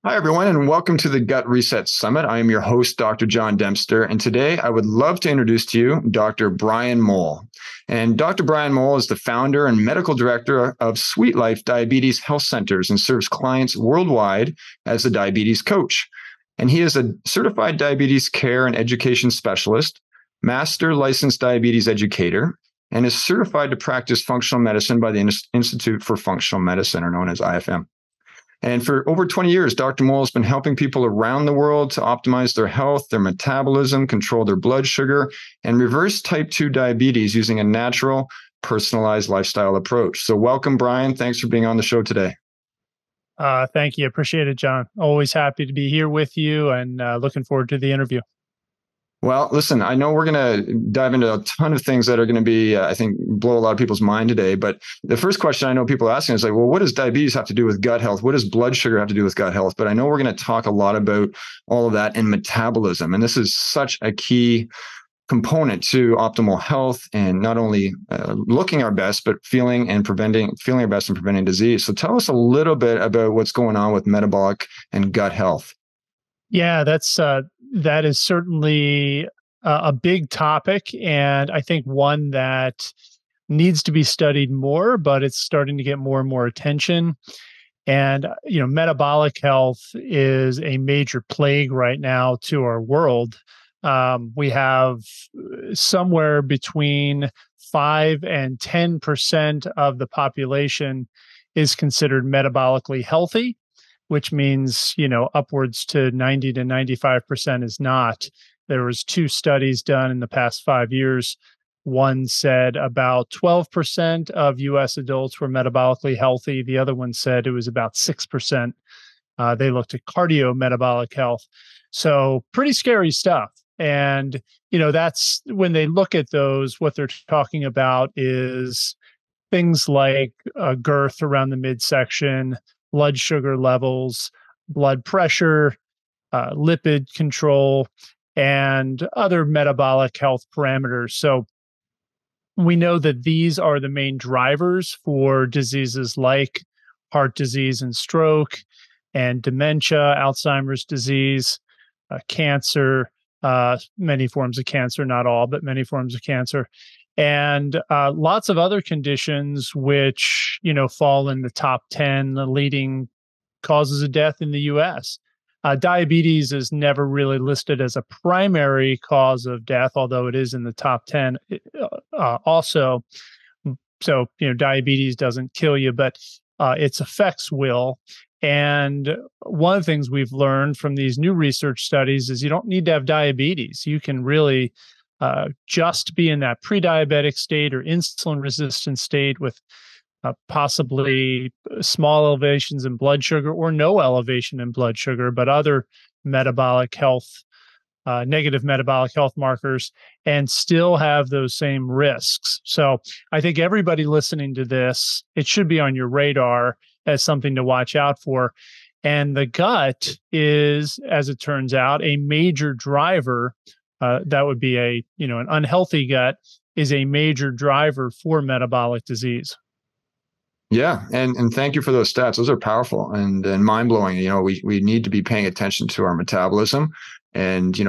Hi, everyone, and welcome to the Gut Reset Summit. I am your host, Dr. John Dempster, and today I would love to introduce to you Dr. Brian Mowll. And Dr. Brian Mowll is the founder and medical director of Sweet Life Diabetes Health Centers and serves clients worldwide as a diabetes coach. And he is a certified diabetes care and education specialist, master licensed diabetes educator, and is certified to practice functional medicine by the Institute for Functional Medicine, or known as IFM. And for over 20 years, Dr. Mowll has been helping people around the world to optimize their health, their metabolism, control their blood sugar, and reverse type 2 diabetes using a natural, personalized lifestyle approach. So welcome, Brian. Thanks for being on the show today. Thank you. Appreciate it, John. Always happy to be here with you and looking forward to the interview. Well, listen, I know we're going to dive into a ton of things that are going to be, I think, blow a lot of people's mind today. But the first question I know people are asking is like, well, what does diabetes have to do with gut health? What does blood sugar have to do with gut health? But I know we're going to talk a lot about all of that and metabolism. And this is such a key component to optimal health and not only looking our best, but feeling our best and preventing disease. So tell us a little bit about what's going on with metabolic and gut health. Yeah, that is certainly a big topic, and I think one that needs to be studied more, but it's starting to get more and more attention. And metabolic health is a major plague right now to our world. We have somewhere between 5 and 10% of the population is considered metabolically healthy, which means, upwards to 90 to 95% is not. There was 2 studies done in the past 5 years. One said about 12% of US adults were metabolically healthy. The other one said it was about 6%. They looked at cardiometabolic health. So pretty scary stuff. And, that's when they look at those, what they're talking about is things like girth around the midsection, blood sugar levels, blood pressure, lipid control, and other metabolic health parameters. So we know that these are the main drivers for diseases like heart disease and stroke and dementia, Alzheimer's disease, cancer, many forms of cancer, not all, but many forms of cancer, and lots of other conditions which fall in the top 10 the leading causes of death in the US. Diabetes is never really listed as a primary cause of death, although it is in the top 10 also. So diabetes doesn't kill you, but its effects will. And one of the things we've learned from these new research studies is you don't need to have diabetes. You can really just be in that pre-diabetic state or insulin resistant state with possibly small elevations in blood sugar or no elevation in blood sugar, but other metabolic health, negative metabolic health markers, and still have those same risks. So I think everybody listening to this, it should be on your radar as something to watch out for. And the gut is, as it turns out, a major driver. That would be an unhealthy gut is a major driver for metabolic disease. Yeah, and thank you for those stats. Those are powerful and mind blowing. We need to be paying attention to our metabolism, and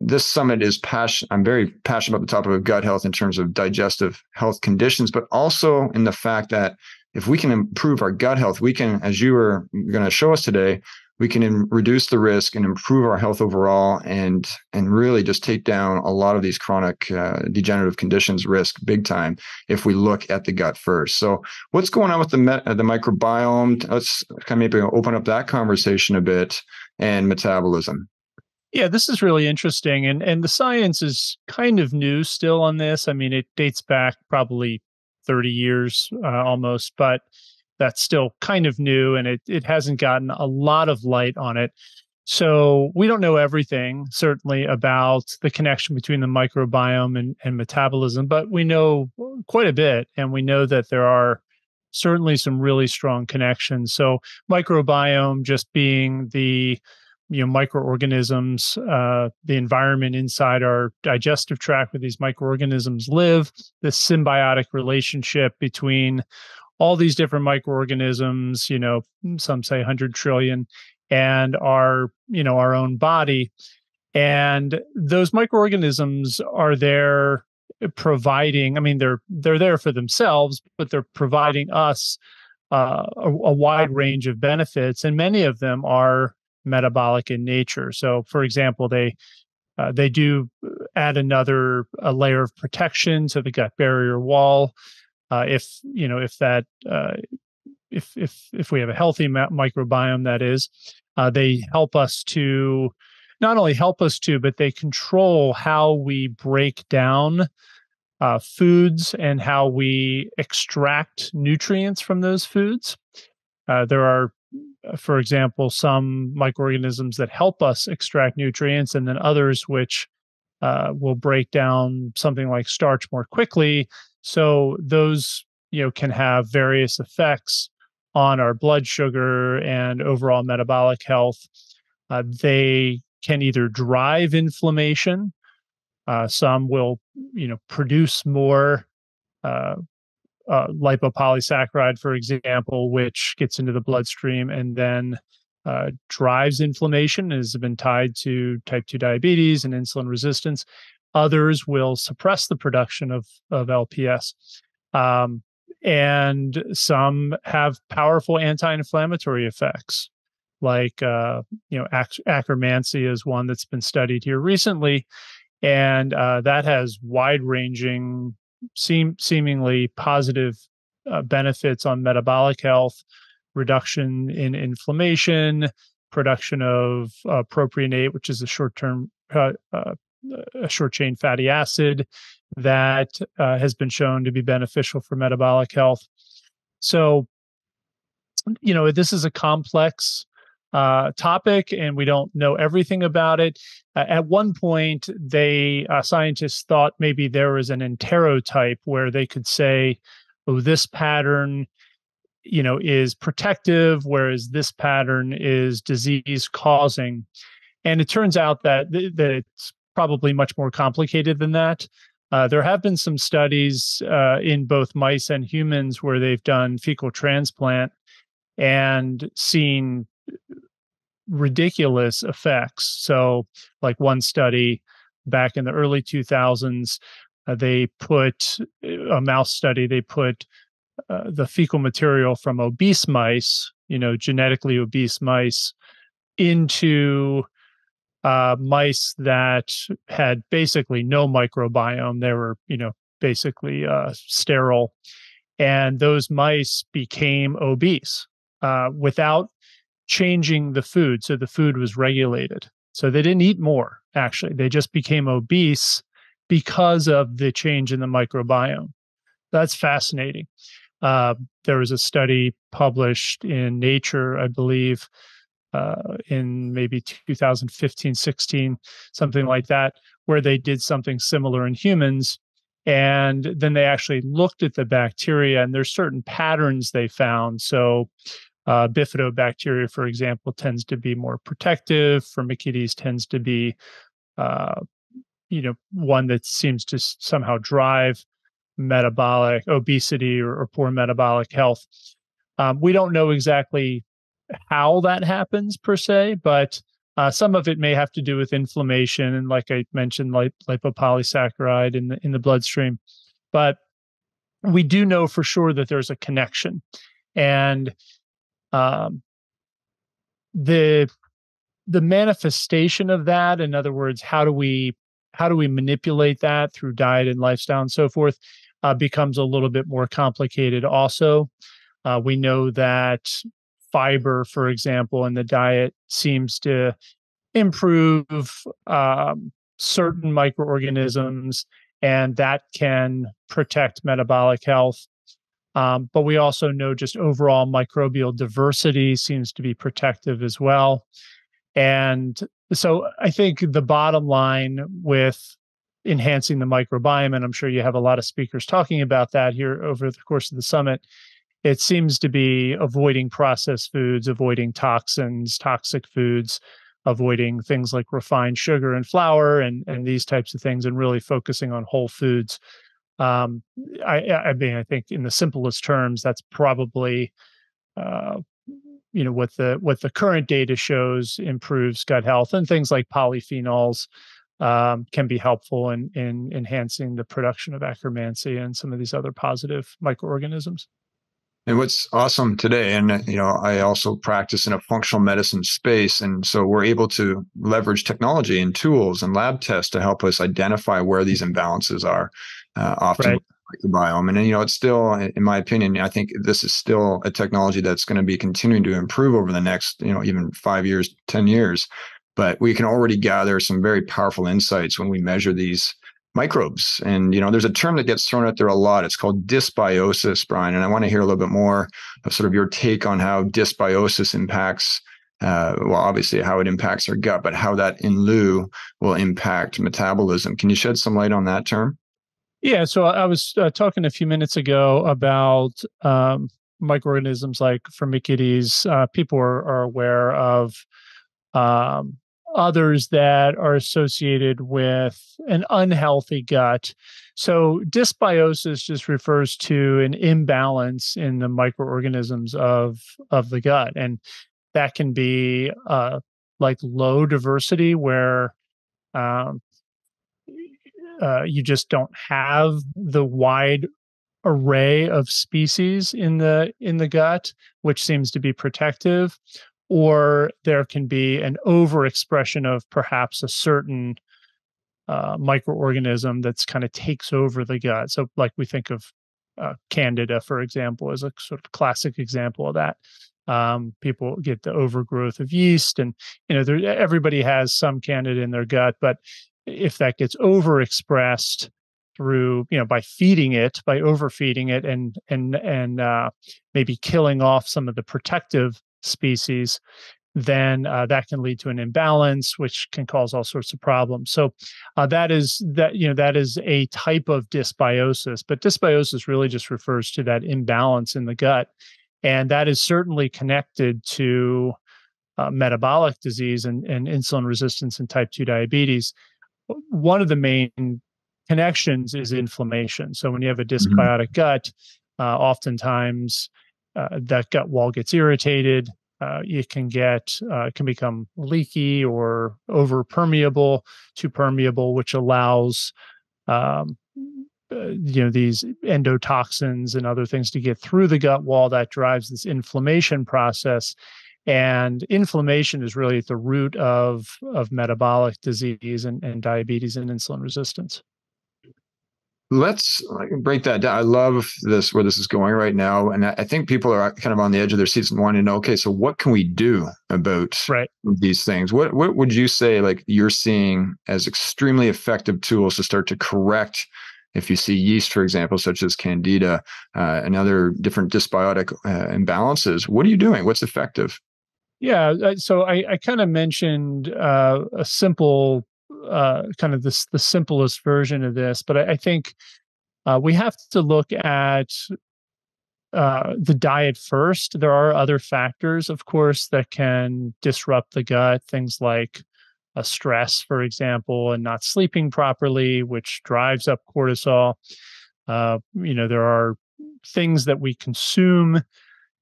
this summit is passion. I'm very passionate about the topic of gut health in terms of digestive health conditions, but also in the fact that if we can improve our gut health, we can, as you were going to show us today, we can reduce the risk and improve our health overall, and really just take down a lot of these chronic degenerative conditions risk big time if we look at the gut first. So what's going on with the microbiome? Let's kind of maybe open up that conversation a bit, and metabolism. Yeah, this is really interesting. And the science is kind of new still on this. I mean, it dates back probably 30 years almost, but that's still kind of new, and it hasn't gotten a lot of light on it. So we don't know everything, certainly, about the connection between the microbiome and metabolism, but we know quite a bit, and we know that there are certainly some really strong connections. So microbiome just being the microorganisms, the environment inside our digestive tract where these microorganisms live, this symbiotic relationship between all these different microorganisms, some say 100 trillion, and our own body. And those microorganisms are there providing, I mean, they're there for themselves, but they're providing us a wide range of benefits, and many of them are metabolic in nature. So, for example, they do add a layer of protection to the gut barrier wall. If we have a healthy microbiome, that is, they help us to not only help us to, but they control how we break down foods and how we extract nutrients from those foods. There are, for example, some microorganisms that help us extract nutrients, and then others which will break down something like starch more quickly. So those, can have various effects on our blood sugar and overall metabolic health. They can either drive inflammation. Some will, produce more lipopolysaccharide, for example, which gets into the bloodstream and then drives inflammation, has been tied to type 2 diabetes and insulin resistance. Others will suppress the production of LPS. And some have powerful anti-inflammatory effects, like akkermansia is one that's been studied here recently, and that has wide-ranging, seemingly positive benefits on metabolic health, reduction in inflammation, production of propionate, which is a short-chain fatty acid that has been shown to be beneficial for metabolic health. So, this is a complex topic, and we don't know everything about it. At one point, scientists thought maybe there was an enterotype where they could say, "Oh, this pattern, is protective, whereas this pattern is disease causing." And it turns out that it's probably much more complicated than that. There have been some studies in both mice and humans where they've done fecal transplant and seen ridiculous effects. So, like one study back in the early 2000s, they put a mouse study, they put the fecal material from obese mice, genetically obese mice, into mice that had basically no microbiome. They were, basically sterile. And those mice became obese without changing the food. So the food was regulated. So they didn't eat more, actually. They just became obese because of the change in the microbiome. That's fascinating. There was a study published in Nature, I believe, in maybe 2015, 16, something like that, where they did something similar in humans. And then they actually looked at the bacteria, and there's certain patterns they found. So bifidobacteria, for example, tends to be more protective. Firmicutes tends to be, one that seems to somehow drive metabolic obesity or poor metabolic health. We don't know exactly how that happens per se, but some of it may have to do with inflammation, and like I mentioned, lipopolysaccharide in the bloodstream. But we do know for sure that there's a connection, and the manifestation of that, in other words, how do we manipulate that through diet and lifestyle and so forth, becomes a little bit more complicated. Also, we know that fiber, for example, in the diet seems to improve certain microorganisms, and that can protect metabolic health. But we also know just overall microbial diversity seems to be protective as well. And so I think the bottom line with enhancing the microbiome, and I'm sure you have a lot of speakers talking about that here over the course of the summit, it seems to be avoiding processed foods, avoiding toxins, toxic foods, avoiding things like refined sugar and flour and these types of things, and really focusing on whole foods. I mean, I think in the simplest terms, that's probably what the current data shows improves gut health, and things like polyphenols can be helpful in enhancing the production of Akkermansia and some of these other positive microorganisms. And what's awesome today, and I also practice in a functional medicine space, and so we're able to leverage technology and tools and lab tests to help us identify where these imbalances are, often Right. with the biome. And it's still, in my opinion, I think this is still a technology that's going to be continuing to improve over the next, even 5 years, 10 years. But we can already gather some very powerful insights when we measure these microbes. And, there's a term that gets thrown out there a lot. It's called dysbiosis, Brian. And I want to hear a little bit more of sort of your take on how dysbiosis impacts, obviously how it impacts our gut, but how that in lieu will impact metabolism. Can you shed some light on that term? Yeah. So I was talking a few minutes ago about microorganisms like Firmicutes. People are aware of um, others that are associated with an unhealthy gut. So dysbiosis just refers to an imbalance in the microorganisms of the gut, and that can be like low diversity, where um, you just don't have the wide array of species in the gut, which seems to be protective, or there can be an overexpression of perhaps a certain microorganism that's kind of takes over the gut. So, like we think of Candida, for example, as a sort of classic example of that. People get the overgrowth of yeast, and everybody has some Candida in their gut, but if that gets overexpressed through by feeding it, by overfeeding it, and maybe killing off some of the protective species, then that can lead to an imbalance, which can cause all sorts of problems. So that is a type of dysbiosis, but dysbiosis really just refers to that imbalance in the gut, and that is certainly connected to metabolic disease and insulin resistance and type 2 diabetes. One of the main connections is inflammation. So when you have a dysbiotic gut, oftentimes that gut wall gets irritated. It can become leaky or over permeable, too permeable, which allows these endotoxins and other things to get through the gut wall. That drives this inflammation process. And inflammation is really at the root of metabolic disease and diabetes and insulin resistance. Let's break that down. I love this, where this is going right now. And I think people are kind of on the edge of their seats and wanting to know, okay, so what can we do about these things? What would you say, like, you're seeing as extremely effective tools to start to correct, if you see yeast, for example, such as Candida, and other different dysbiotic imbalances? What are you doing? What's effective? Yeah, so I kind of mentioned a simple, kind of the simplest version of this, but I think we have to look at the diet first. There are other factors, of course, that can disrupt the gut, things like stress, for example, and not sleeping properly, which drives up cortisol. There are things that we consume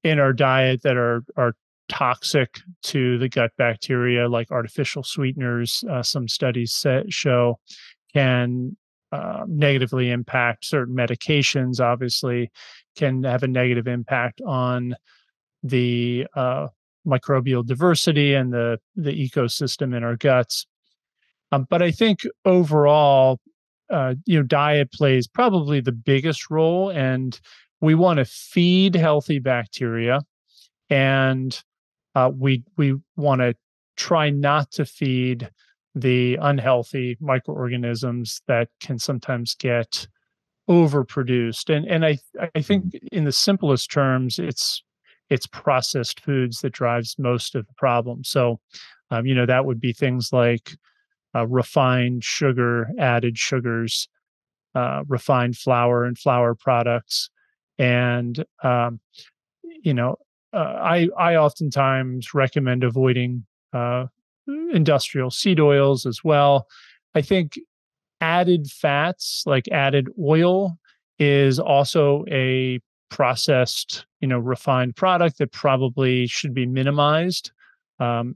in our diet that are toxic to the gut bacteria, like artificial sweeteners. Some studies show can negatively impact certain medications. Obviously, can have a negative impact on the microbial diversity and the ecosystem in our guts. But I think overall, diet plays probably the biggest role, and we want to feed healthy bacteria, and we want to try not to feed the unhealthy microorganisms that can sometimes get overproduced. And I think in the simplest terms, it's processed foods that drives most of the problem. So that would be things like refined sugar, added sugars, refined flour and flour products, and I oftentimes recommend avoiding industrial seed oils as well. I think added fats, like added oil, is also a processed, refined product that probably should be minimized.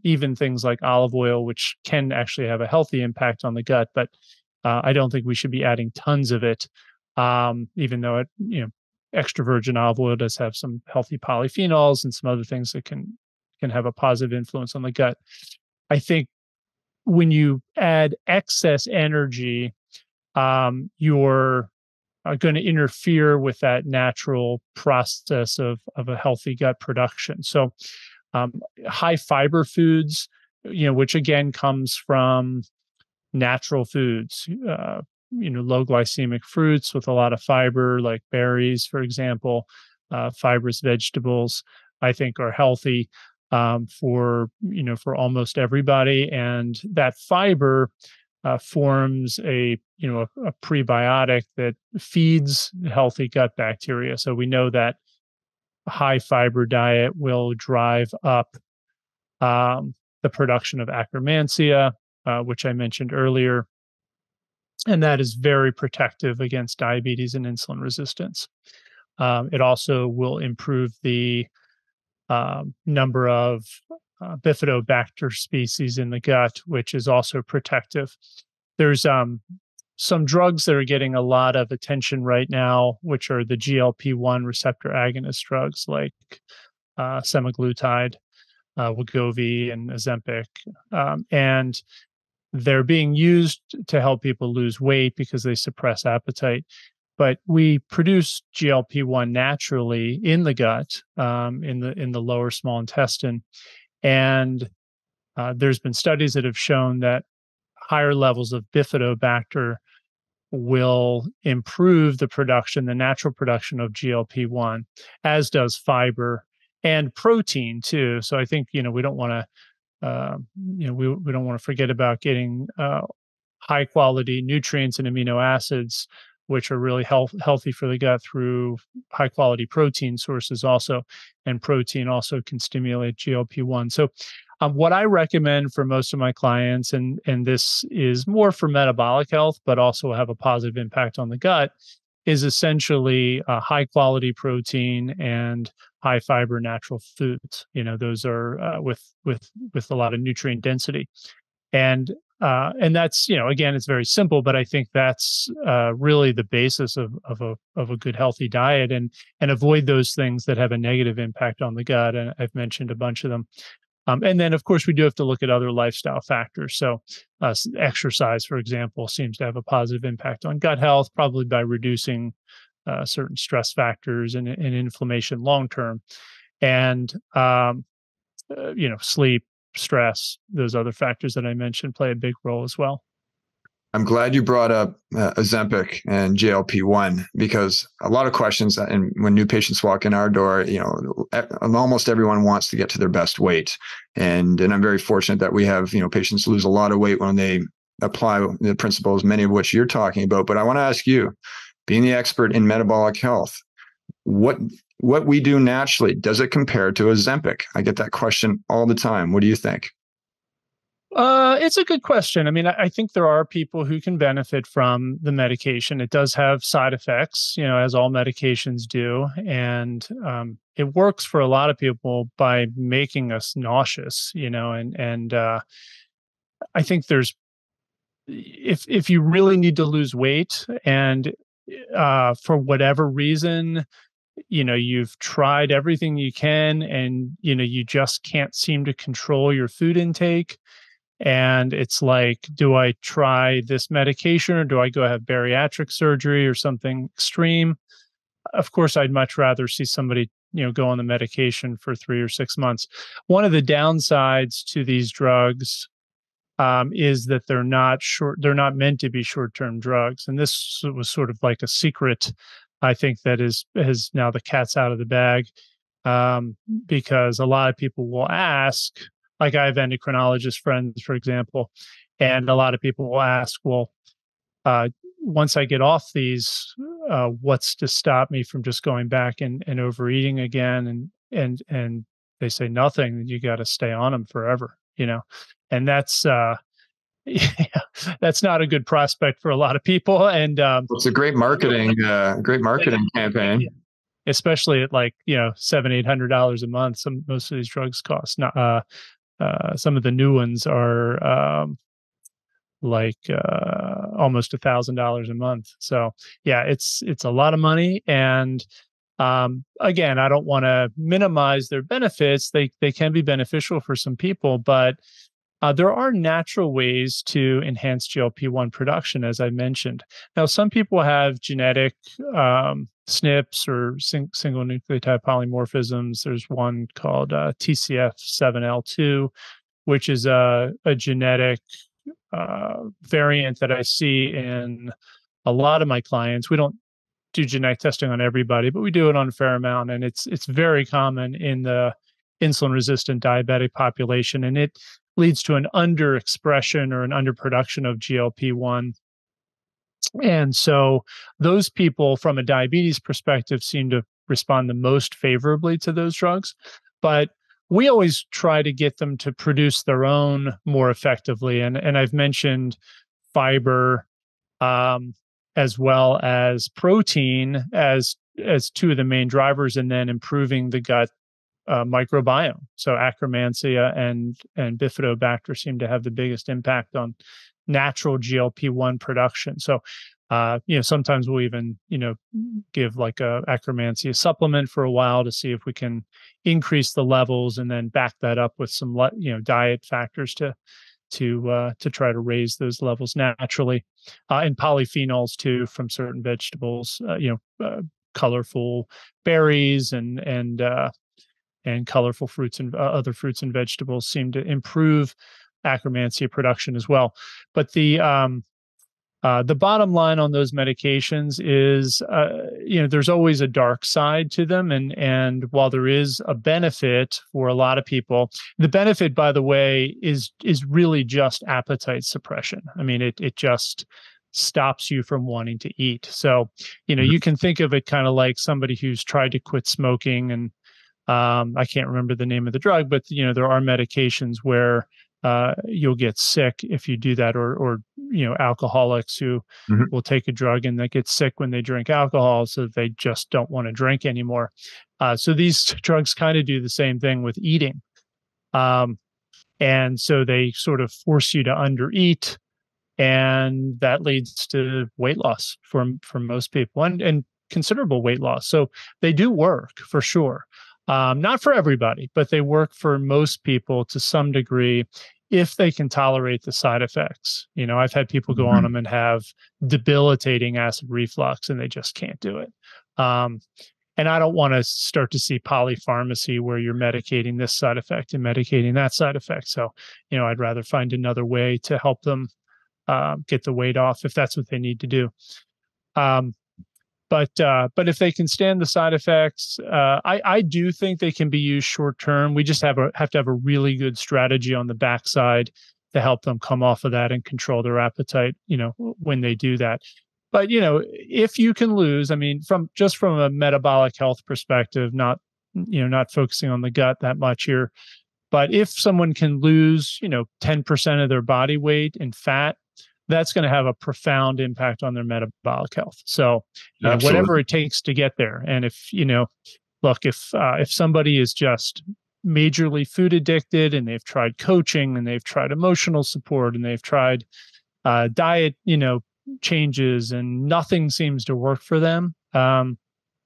Even things like olive oil, which can actually have a healthy impact on the gut, but I don't think we should be adding tons of it. Even though extra virgin olive oil does have some healthy polyphenols and some other things that can have a positive influence on the gut. I think when you add excess energy, you're going to interfere with that natural process of a healthy gut production. So high fiber foods, which again comes from natural foods, low glycemic fruits with a lot of fiber, like berries, for example, fibrous vegetables, I think are healthy for almost everybody. And that fiber forms a prebiotic that feeds healthy gut bacteria. So we know that a high fiber diet will drive up the production of Akkermansia, which I mentioned earlier, and that is very protective against diabetes and insulin resistance. It also will improve the number of bifidobacter species in the gut, which is also protective. There's some drugs that are getting a lot of attention right now, which are the GLP-1 receptor agonist drugs like semaglutide, Wegovy, and Ozempic. And they're being used to help people lose weight because they suppress appetite. But we produce GLP-1 naturally in the gut, in the lower small intestine, and there's been studies that have shown that higher levels of bifidobacter will improve the natural production of GLP-1, as does fiber and protein too. So I think we don't want to we don't want to forget about getting high quality nutrients and amino acids, which are really healthy for the gut, through high quality protein sources also. And protein also can stimulate GLP-1. So what I recommend for most of my clients, and this is more for metabolic health, but also have a positive impact on the gut, is essentially high quality protein and high fiber natural foods. Those are with a lot of nutrient density. And that's, again, it's very simple, but I think that's really the basis of a good healthy diet, and avoid those things that have a negative impact on the gut. And I've mentioned a bunch of them. And then, of course, we do have to look at other lifestyle factors. So exercise, for example, seems to have a positive impact on gut health, probably by reducing certain stress factors and inflammation long term. And, sleep, stress, those other factors that I mentioned play a big role as well. I'm glad you brought up Ozempic and GLP-1, because a lot of questions, and when new patients walk in our door, almost everyone wants to get to their best weight. And I'm very fortunate that we have, patients lose a lot of weight when they apply the principles, many of which you're talking about. But I want to ask you, being the expert in metabolic health, what we do naturally, does it compare to Ozempic? I get that question all the time. What do you think? It's a good question. I mean, I think there are people who can benefit from the medication. It does have side effects, as all medications do. And it works for a lot of people by making us nauseous, and I think if you really need to lose weight, and for whatever reason, you've tried everything you can, and, you just can't seem to control your food intake. And it's like, do I try this medication, or do I go have bariatric surgery or something extreme? Of course, I'd much rather see somebody, go on the medication for 3 or 6 months. One of the downsides to these drugs is that they're not meant to be short-term drugs. And this was sort of like a secret, I think, that has now the cat's out of the bag, because a lot of people will ask, like I have endocrinologist friends, for example, and a lot of people will ask, well, once I get off these, what's to stop me from just going back and overeating again? And they say nothing. You got to stay on them forever, and that's that's not a good prospect for a lot of people. And It's a great marketing campaign. especially at like, $700-800 a month. Most of these drugs cost. Not some of the new ones are almost $1,000 a month. So yeah, it's a lot of money. And again, I don't want to minimize their benefits. They can be beneficial for some people, but there are natural ways to enhance GLP-1 production, as I mentioned. Now, some people have genetic SNPs or single nucleotide polymorphisms. There's one called TCF7L2, which is a genetic variant that I see in a lot of my clients. We don't do genetic testing on everybody, but we do it on a fair amount, and it's very common in the insulin resistant diabetic population, and it leads to an underexpression or an underproduction of GLP-1. And so those people from a diabetes perspective seem to respond the most favorably to those drugs. But we always try to get them to produce their own more effectively. And I've mentioned fiber as well as protein as two of the main drivers, and then improving the gut microbiome. So Akkermansia and Bifidobacter seem to have the biggest impact on natural GLP-1 production. So, sometimes we'll even, give like a Akkermansia supplement for a while to see if we can increase the levels, and then back that up with some, diet factors to try to raise those levels naturally, and polyphenols too from certain vegetables, colorful berries and colorful fruits and other fruits and vegetables seem to improve Akkermansia production as well. But the bottom line on those medications is, there's always a dark side to them. And while there is a benefit for a lot of people, the benefit, by the way, is really just appetite suppression. I mean, it just stops you from wanting to eat. So, you can think of it kind of like somebody who's tried to quit smoking, and I can't remember the name of the drug, but there are medications where you'll get sick if you do that, or alcoholics who will take a drug and they get sick when they drink alcohol, so they just don't want to drink anymore. So these drugs kind of do the same thing with eating, and so they sort of force you to undereat, and that leads to weight loss for most people, and considerable weight loss. So they do work for sure. Not for everybody, but they work for most people to some degree if they can tolerate the side effects. I've had people go on them and have debilitating acid reflux, and they just can't do it. And I don't want to start to see polypharmacy where you're medicating this side effect and medicating that side effect. So, I'd rather find another way to help them get the weight off if that's what they need to do. But if they can stand the side effects, I do think they can be used short term. We just have to have a really good strategy on the backside to help them come off of that and control their appetite, when they do that. But if you can lose, I mean, from a metabolic health perspective, not focusing on the gut that much here, but if someone can lose 10% of their body weight in fat, that's going to have a profound impact on their metabolic health. So, whatever it takes to get there. And if somebody is just majorly food addicted, and they've tried coaching, and they've tried emotional support, and they've tried diet, changes, and nothing seems to work for them,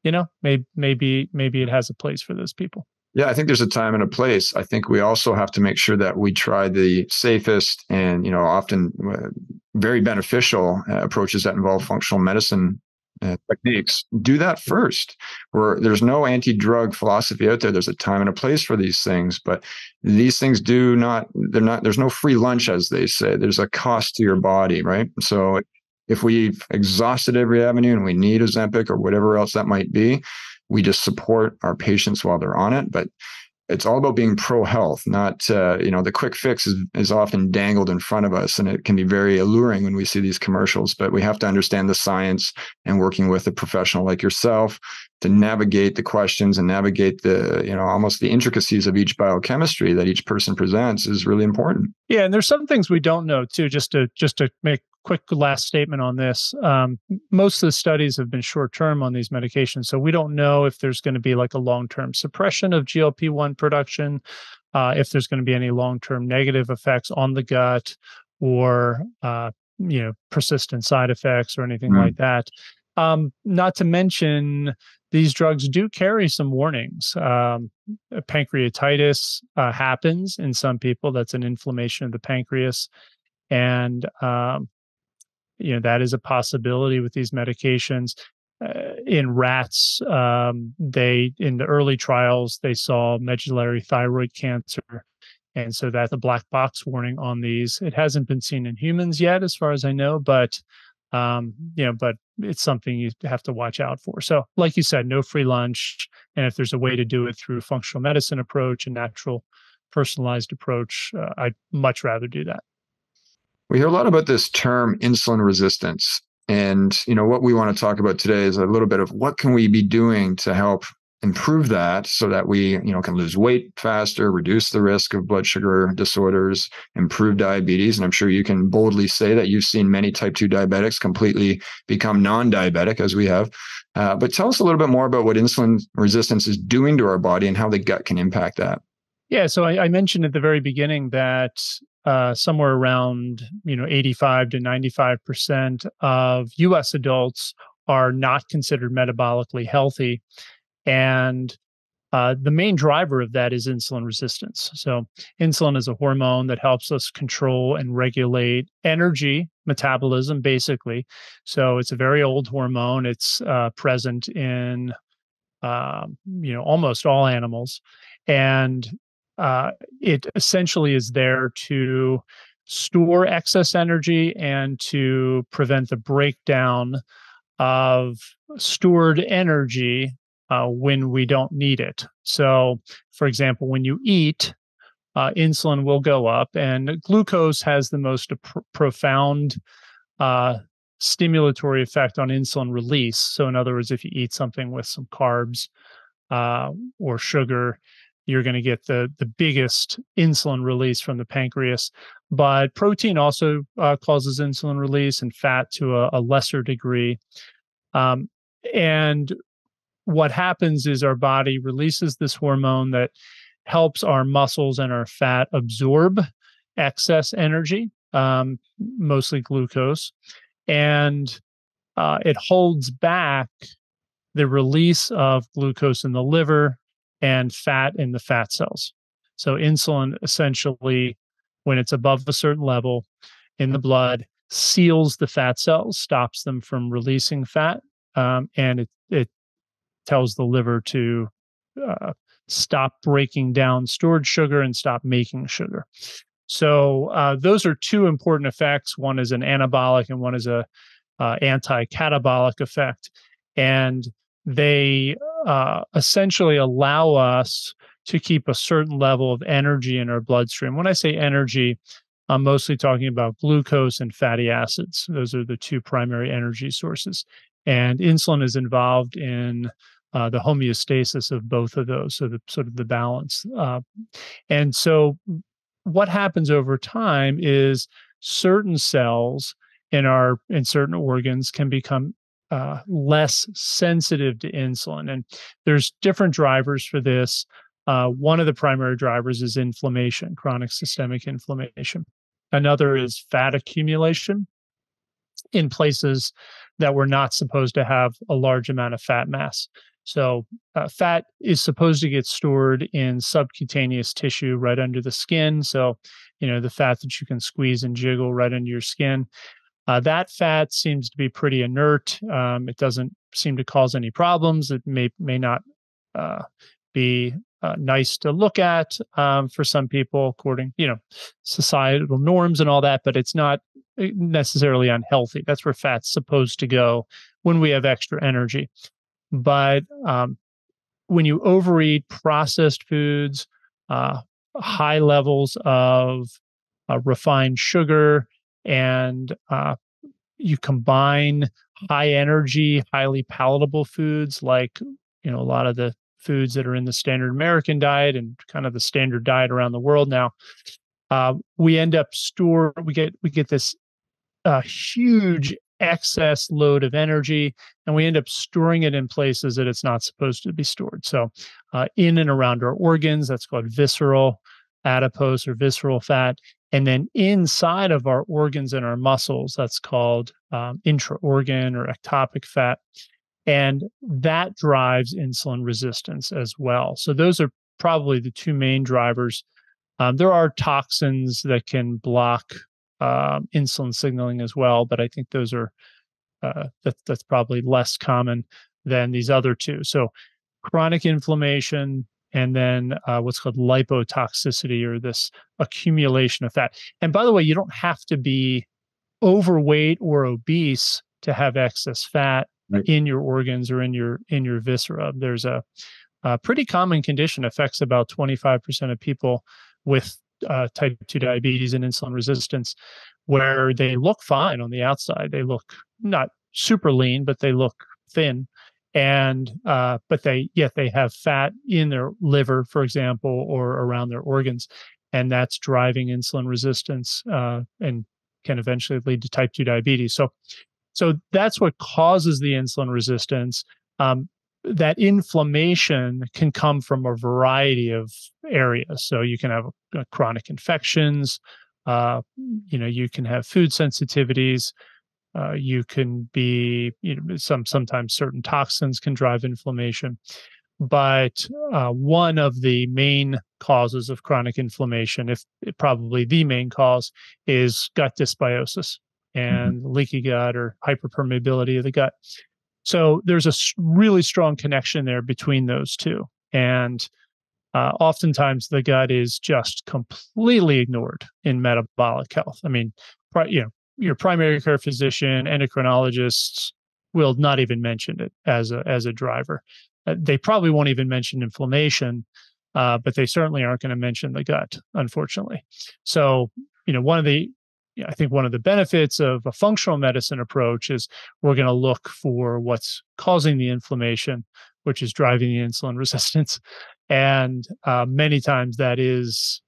maybe it has a place for those people. Yeah, I think there's a time and a place. I think we also have to make sure that we try the safest and, often very beneficial approaches that involve functional medicine techniques. Do that first. There's no anti-drug philosophy out there. There's a time and a place for these things, but these things there's no free lunch, as they say. There's a cost to your body, right? So if we've exhausted every avenue and we need Ozempic or whatever else that might be, we just support our patients while they're on it. But it's all about being pro-health, not, the quick fix is often dangled in front of us, and it can be very alluring when we see these commercials. But we have to understand the science, and working with a professional like yourself navigate the questions and navigate the, almost the intricacies of each biochemistry that each person presents is really important. Yeah, and there's some things we don't know too. Just to make quick last statement on this. Most of the studies have been short term on these medications, so we don't know if there's going to be like a long term suppression of GLP-1 production, if there's going to be any long term negative effects on the gut, or persistent side effects or anything like that. Not to mention, these drugs do carry some warnings. Pancreatitis happens in some people. That's an inflammation of the pancreas. And, that is a possibility with these medications. In rats, in the early trials, they saw medullary thyroid cancer. And so that's a black box warning on these. It hasn't been seen in humans yet, as far as I know, but but it's something you have to watch out for. So, like you said, no free lunch. And if there's a way to do it through a functional medicine approach, a natural, personalized approach, I'd much rather do that. We hear a lot about this term insulin resistance. And, what we want to talk about today is a little bit of what can we be doing to help improve that so that we, can lose weight faster, reduce the risk of blood sugar disorders, improve diabetes. And I'm sure you can boldly say that you've seen many type 2 diabetics completely become non-diabetic, as we have. But tell us a little bit more about what insulin resistance is doing to our body and how the gut can impact that. Yeah, so I mentioned at the very beginning that somewhere around 85 to 95% of U.S. adults are not considered metabolically healthy, and the main driver of that is insulin resistance. So insulin is a hormone that helps us control and regulate energy metabolism, basically. So it's a very old hormone. It's present in almost all animals, and it essentially is there to store excess energy and to prevent the breakdown of stored energy when we don't need it. So, for example, when you eat, insulin will go up, and glucose has the most profound stimulatory effect on insulin release. So, in other words, if you eat something with some carbs or sugar, you're going to get the biggest insulin release from the pancreas. But protein also causes insulin release, and fat to a lesser degree. And what happens is our body releases this hormone that helps our muscles and our fat absorb excess energy, mostly glucose, and it holds back the release of glucose in the liver and fat in the fat cells. So insulin essentially, when it's above a certain level in the blood, seals the fat cells, stops them from releasing fat, and it tells the liver to stop breaking down stored sugar and stop making sugar. So those are two important effects. One is an anabolic and one is a anti-catabolic effect. And they essentially allow us to keep a certain level of energy in our bloodstream. When I say energy, I'm mostly talking about glucose and fatty acids. Those are the two primary energy sources. And insulin is involved in the homeostasis of both of those, so the sort of the balance. And so what happens over time is certain cells in certain organs can become less sensitive to insulin. And there's different drivers for this. One of the primary drivers is inflammation, chronic systemic inflammation. Another is fat accumulation in places that we're not supposed to have a large amount of fat mass. So fat is supposed to get stored in subcutaneous tissue right under the skin. So, the fat that you can squeeze and jiggle right under your skin. That fat seems to be pretty inert. It doesn't seem to cause any problems. It may not be nice to look at for some people, according societal norms and all that. But it's not necessarily unhealthy. That's where fat's supposed to go when we have extra energy. But when you overeat processed foods, high levels of refined sugar, and you combine high energy, highly palatable foods like a lot of the foods that are in the standard American diet and kind of the standard diet around the world now, we end up we get this huge excess load of energy, and we end up storing it in places that it's not supposed to be stored. So in and around our organs, that's called visceral, adipose, or visceral fat. And then inside of our organs and our muscles, that's called intra-organ or ectopic fat. And that drives insulin resistance as well. So those are probably the two main drivers. There are toxins that can block insulin signaling as well, but I think those are that's probably less common than these other two. So chronic inflammation, and then what's called lipotoxicity, or this accumulation of fat. And by the way, you don't have to be overweight or obese to have excess fat in your organs or in your viscera. There's a pretty common condition, affects about 25% of people with type 2 diabetes and insulin resistance, where they look fine on the outside. They look not super lean, but they look thin. And but they have fat in their liver, for example, or around their organs, and that's driving insulin resistance and can eventually lead to type 2 diabetes. So that's what causes the insulin resistance. That inflammation can come from a variety of areas. So you can have chronic infections. You can have food sensitivities. You can be, sometimes certain toxins can drive inflammation. But one of the main causes of chronic inflammation, if probably the main cause, is gut dysbiosis and leaky gut or hyperpermeability of the gut. So there's a really strong connection there between those two. And oftentimes the gut is just completely ignored in metabolic health. I mean, your primary care physician, endocrinologists will not even mention it as a driver. They probably won't even mention inflammation, but they certainly aren't going to mention the gut, unfortunately. So, I think one of the benefits of a functional medicine approach is we're going to look for what's causing the inflammation, which is driving the insulin resistance. And many times that is,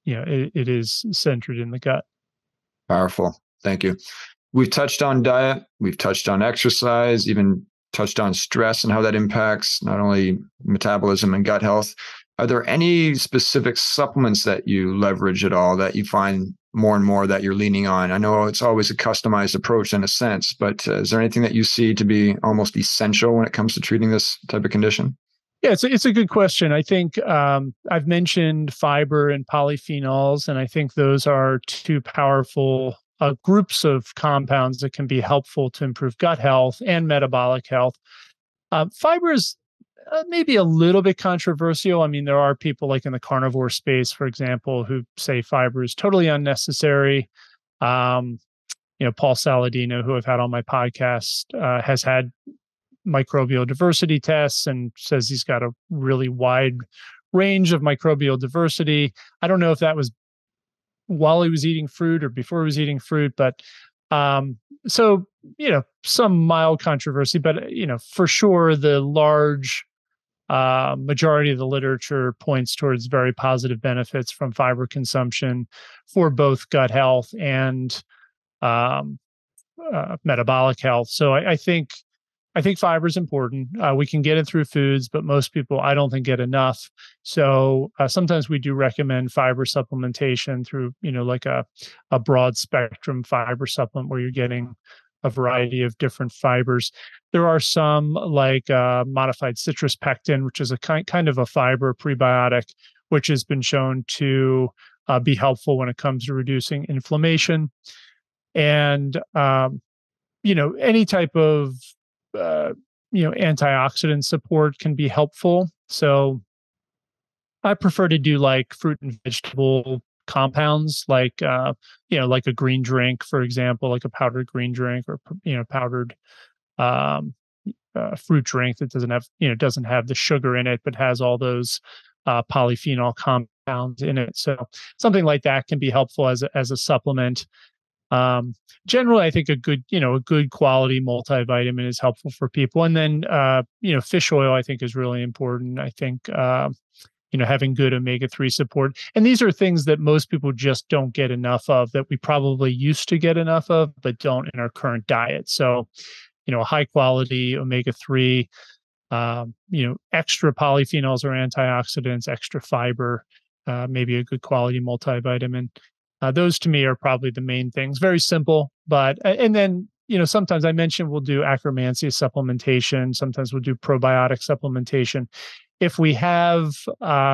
it is centered in the gut. Powerful. Thank you. We've touched on diet. We've touched on exercise, even touched on stress and how that impacts not only metabolism and gut health. Are there any specific supplements that you leverage at all that you find more and more that you're leaning on? I know it's always a customized approach in a sense, but is there anything that you see to be almost essential when it comes to treating this type of condition? Yeah, it's a good question. I think I've mentioned fiber and polyphenols, and I think those are two powerful groups of compounds that can be helpful to improve gut health and metabolic health. Fiber is maybe a little bit controversial. I mean, there are people like in the carnivore space, for example, who say fiber is totally unnecessary. Paul Saladino, who I've had on my podcast, has had microbial diversity tests and says he's got a really wide range of microbial diversity. I don't know if that was while he was eating fruit or before he was eating fruit, but some mild controversy, but for sure the large majority of the literature points towards very positive benefits from fiber consumption for both gut health and metabolic health. So I think fiber is important. We can get it through foods, but most people, I don't think, get enough. So sometimes we do recommend fiber supplementation through, like a broad spectrum fiber supplement where you're getting a variety of different fibers. There are some like modified citrus pectin, which is a kind of a fiber prebiotic, which has been shown to be helpful when it comes to reducing inflammation. And, any type of antioxidant support can be helpful. So I prefer to do like fruit and vegetable compounds, like like a green drink, for example, like a powdered green drink, or powdered fruit drink that doesn't have the sugar in it, but has all those polyphenol compounds in it. So something like that can be helpful as a supplement. Generally, I think a good quality multivitamin is helpful for people. And then, fish oil, I think, is really important. I think, having good omega-3 support. And these are things that most people just don't get enough of, that we probably used to get enough of, but don't in our current diet. So, high quality omega-3, extra polyphenols or antioxidants, extra fiber, maybe a good quality multivitamin. Those to me are probably the main things. Very simple, but and then sometimes I mentioned we'll do Akkermansia supplementation. Sometimes we'll do probiotic supplementation. If we have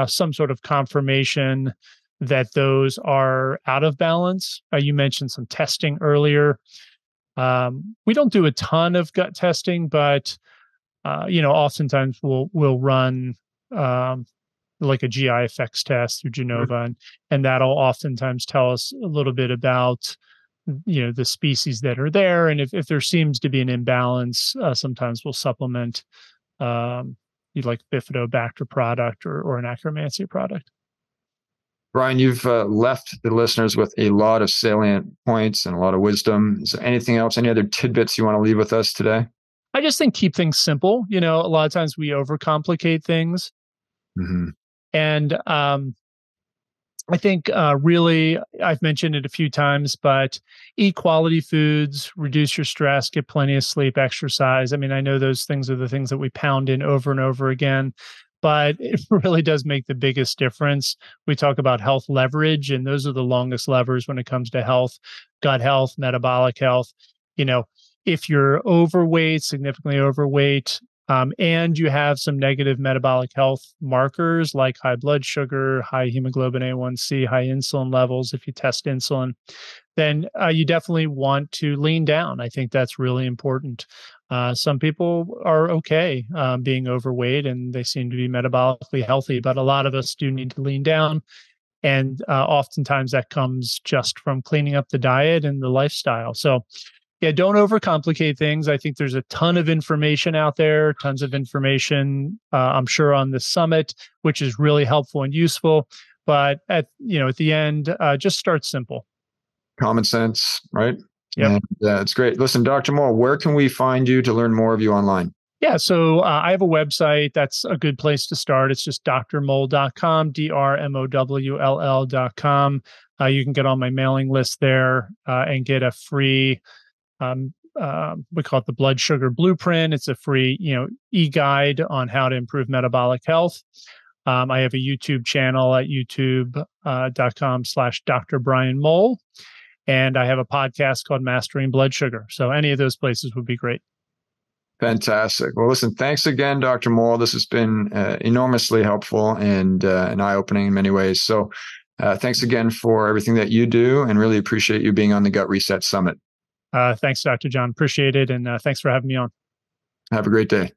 some sort of confirmation that those are out of balance, you mentioned some testing earlier. We don't do a ton of gut testing, but oftentimes we'll run like a GI effects test through Genova, and that'll oftentimes tell us a little bit about the species that are there, and if there seems to be an imbalance, sometimes we'll supplement like Bifidobacter product or an Akkermansia product. Brian, you've left the listeners with a lot of salient points and a lot of wisdom. Is there anything else, any other tidbits you want to leave with us today? I just think keep things simple. A lot of times we overcomplicate things. Mm-hmm. And I think really, I've mentioned it a few times, but eat quality foods, reduce your stress, get plenty of sleep, exercise. I mean, I know those things are the things that we pound in over and over again, but it really does make the biggest difference. We talk about health leverage, and those are the longest levers when it comes to health, gut health, metabolic health. If you're overweight, significantly overweight, and you have some negative metabolic health markers like high blood sugar, high hemoglobin A1C, high insulin levels, if you test insulin, then you definitely want to lean down. I think that's really important. Some people are okay being overweight and they seem to be metabolically healthy, but a lot of us do need to lean down. And oftentimes that comes just from cleaning up the diet and the lifestyle. So yeah, don't overcomplicate things. I think there's a ton of information out there, tons of information, I'm sure, on the summit, which is really helpful and useful. But at the end, just start simple. Common sense, right? Yeah, it's great. Listen, Dr. Mowll, where can we find you to learn more of you online? Yeah, so I have a website. That's a good place to start. It's just drmowll.com, drmowll.com. You can get on my mailing list there and get a free we call it the blood sugar blueprint. It's a free, e-guide on how to improve metabolic health. I have a YouTube channel at youtube.com/Dr. Brian Mowll. And I have a podcast called Mastering Blood Sugar. So any of those places would be great. Fantastic. Well, listen, thanks again, Dr. Mowll. This has been enormously helpful and eye-opening in many ways. So thanks again for everything that you do, and really appreciate you being on the Gut Reset Summit. Thanks, Dr. John. Appreciate it. And thanks for having me on. Have a great day.